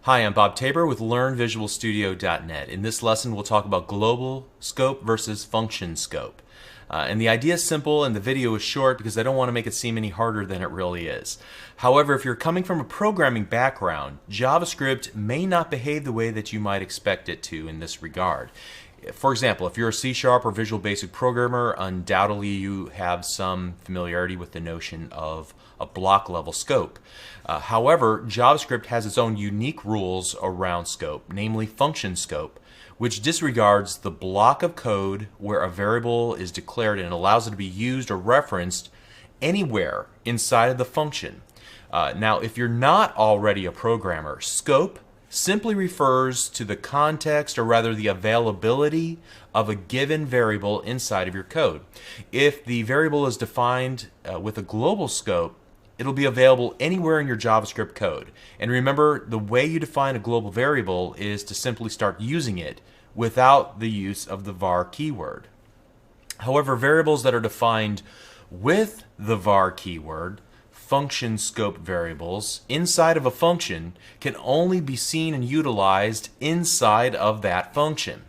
Hi, I'm Bob Tabor with LearnVisualStudio.net. In this lesson, we'll talk about global scope versus function scope. And the idea is simple and the video is short because I don't want to make it seem any harder than it really is. However, if you're coming from a programming background, JavaScript may not behave the way that you might expect it to in this regard. For example, if you're a C# or Visual Basic programmer, undoubtedly you have some familiarity with the notion of a block level scope. However, JavaScript has its own unique rules around scope, namely function scope, which disregards the block of code where a variable is declared and allows it to be used or referenced anywhere inside of the function. Now, if you're not already a programmer, scope simply refers to the context, or rather the availability of a given variable inside of your code. If the variable is defined with a global scope, it'll be available anywhere in your JavaScript code. And remember, the way you define a global variable is to simply start using it without the use of the var keyword. However, variables that are defined with the var keyword, function scope variables inside of a function, can only be seen and utilized inside of that function.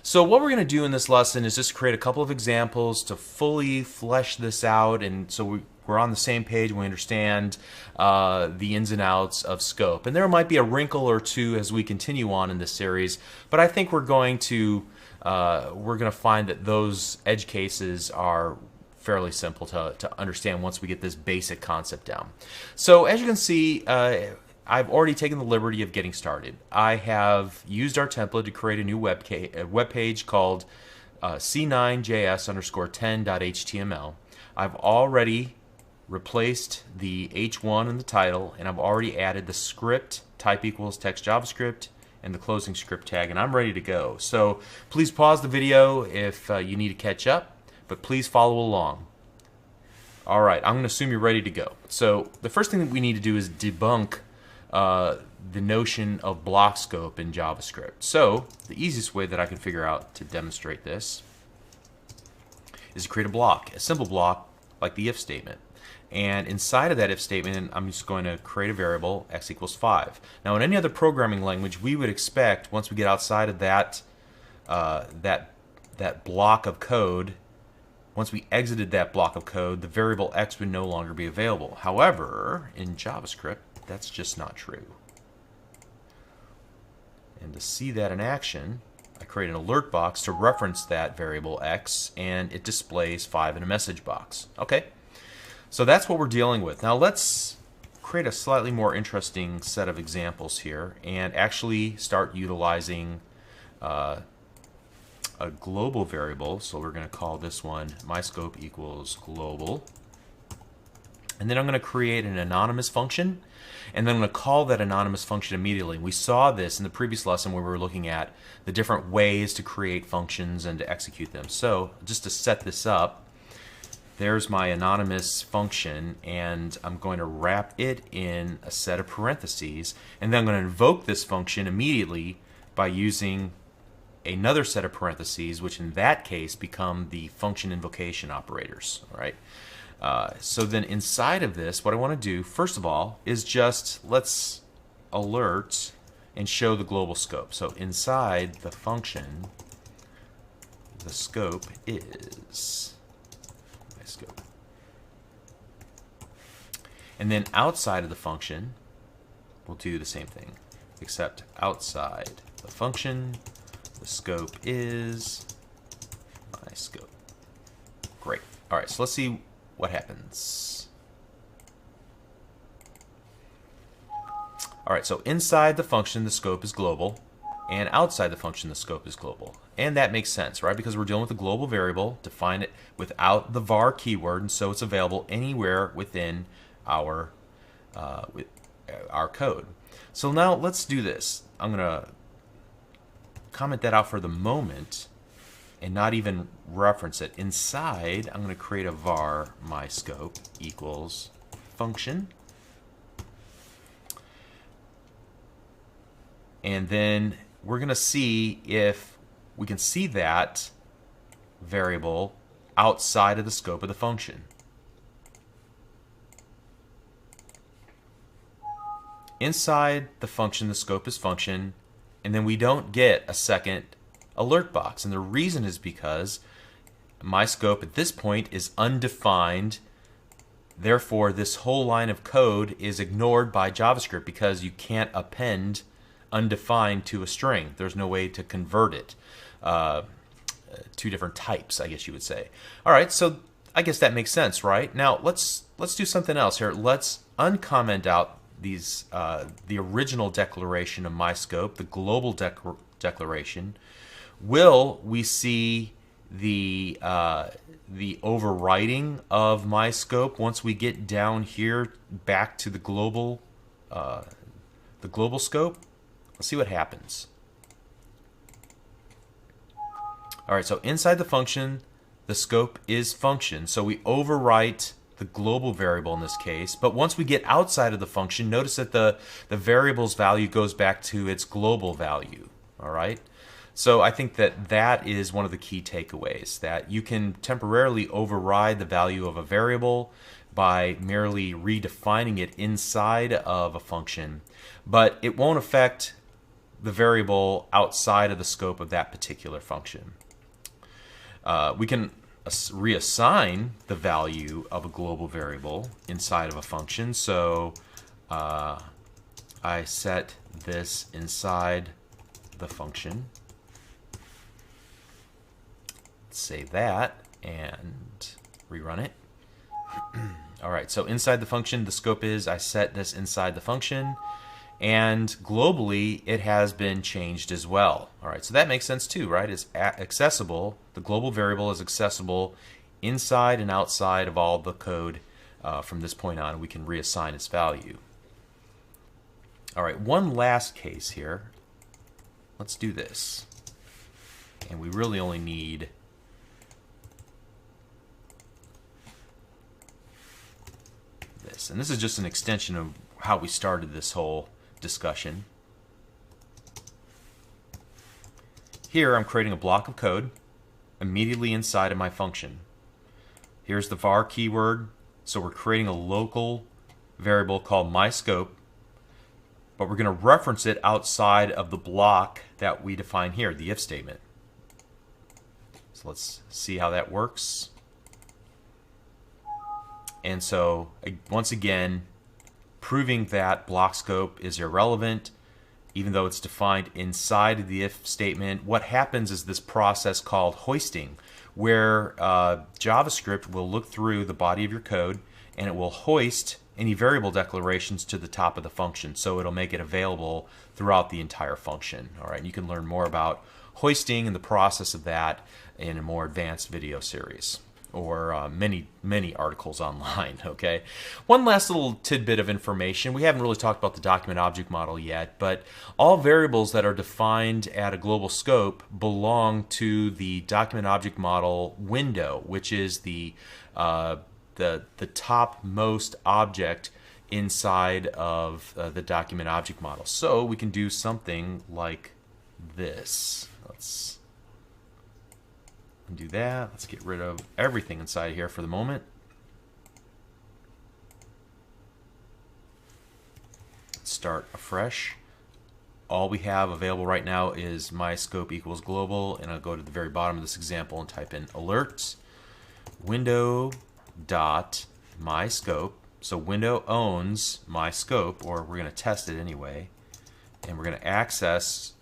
So what we're going to do in this lesson is just create a couple of examples to fully flesh this out, and so we're on the same page and we understand the ins and outs of scope. And there might be a wrinkle or two as we continue on in this series, but I think we're going to find that those edge cases are fairly simple to understand once we get this basic concept down. So as you can see, I've already taken the liberty of getting started. I have used our template to create a new web page called c9js_10.html. I've already replaced the h1 in the title, and I've already added the script type equals text JavaScript and the closing script tag, and I'm ready to go. So please pause the video if you need to catch up, but please follow along. All right, I'm going to assume you're ready to go. So the first thing that we need to do is debunk the notion of block scope in JavaScript. So the easiest way that I can figure out to demonstrate this is to create a block, a simple block like the if statement. And inside of that if statement, I'm just going to create a variable x equals 5. Now in any other programming language, we would expect once we get outside of that block of code, once we exited that block of code, the variable x would no longer be available. However, in JavaScript, that's just not true. And to see that in action, I create an alert box to reference that variable x, and it displays 5 in a message box. Okay, so that's what we're dealing with. Now let's create a slightly more interesting set of examples here and actually start utilizing a global variable. So we're going to call this one my scope equals global, and then I'm going to create an anonymous function, and then I'm going to call that anonymous function immediately. We saw this in the previous lesson where we were looking at the different ways to create functions and to execute them. So just to set this up, there's my anonymous function, and I'm going to wrap it in a set of parentheses, and then I'm going to invoke this function immediately by using another set of parentheses, which in that case become the function invocation operators. All right. So then inside of this, what I want to do, first of all, is just let's alert and show the global scope. So inside the function, the scope is my scope. And then outside of the function, we'll do the same thing, except outside the function, the scope is my scope. Great. All right, so let's see what happens. All right, so inside the function, the scope is global, and outside the function, the scope is global. And that makes sense, right? Because we're dealing with a global variable, define it without the var keyword, and so it's available anywhere within our code. So now let's do this. I'm going to comment that out for the moment and not even reference it. Inside, I'm going to create a var my scope equals function, and then we're going to see if we can see that variable outside of the scope of the function. inside the function, the scope is function, and then we don't get a second alert box. And the reason is because my scope at this point is undefined. Therefore, this whole line of code is ignored by JavaScript because you can't append undefined to a string. There's no way to convert it. Two different types, I guess you would say. All right, so I guess that makes sense, right? Now let's do something else here. Let's uncomment out these the original declaration of my scope, the global declaration. Will we see the overwriting of my scope once we get down here back to the global scope? Let's see what happens. All right, so inside the function, the scope is function. So we overwrite the global variable in this case. But once we get outside of the function, notice that the variable's value goes back to its global value. All right. So I think that that is one of the key takeaways, that you can temporarily override the value of a variable by merely redefining it inside of a function, but it won't affect the variable outside of the scope of that particular function. We can reassign the value of a global variable inside of a function. So I set this inside the function. Save that and rerun it. All right, so inside the function, the scope is I set this inside the function, and globally it has been changed as well. All right, so that makes sense too, right? It's accessible. The global variable is accessible inside and outside of all the code. From this point on, we can reassign its value. All right, one last case here. Let's do this. And we really only need this. And this is just an extension of how we started this whole discussion. Here I'm creating a block of code immediately inside of my function. Here's the var keyword. So we're creating a local variable called myScope, but we're going to reference it outside of the block that we define here, the if statement. So let's see how that works. And so once again, proving that block scope is irrelevant, even though it's defined inside of the if statement. What happens is this process called hoisting, where JavaScript will look through the body of your code and it will hoist any variable declarations to the top of the function. So it'll make it available throughout the entire function. All right, and you can learn more about hoisting and the process of that in a more advanced video series, or many articles online. Okay, one last little tidbit of information. We haven't really talked about the document object model yet, but all variables that are defined at a global scope belong to the document object model window, which is the topmost object inside of the document object model. So we can do something like this. Let's do that. Let's get rid of everything inside here for the moment. Let's start afresh. All we have available right now is myScope equals global, and I'll go to the very bottom of this example and type in alert window dot myScope. So window owns myScope, or we're going to test it anyway, and we're going to access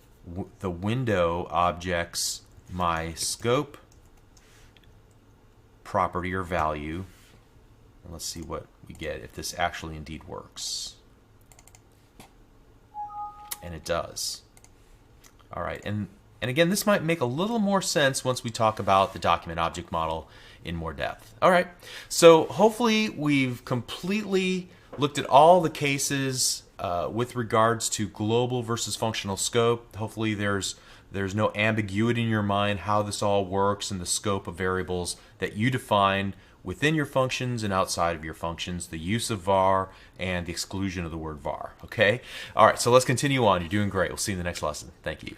the window object's myScope property or value. And let's see what we get if this actually indeed works. And it does. All right, and again, this might make a little more sense once we talk about the document object model in more depth. All right, so hopefully we've completely looked at all the cases with regards to global versus functional scope. Hopefully there's no ambiguity in your mind how this all works and the scope of variables that you define within your functions and outside of your functions, the use of var and the exclusion of the word var. Okay? All right, so let's continue on. You're doing great. We'll see you in the next lesson. Thank you.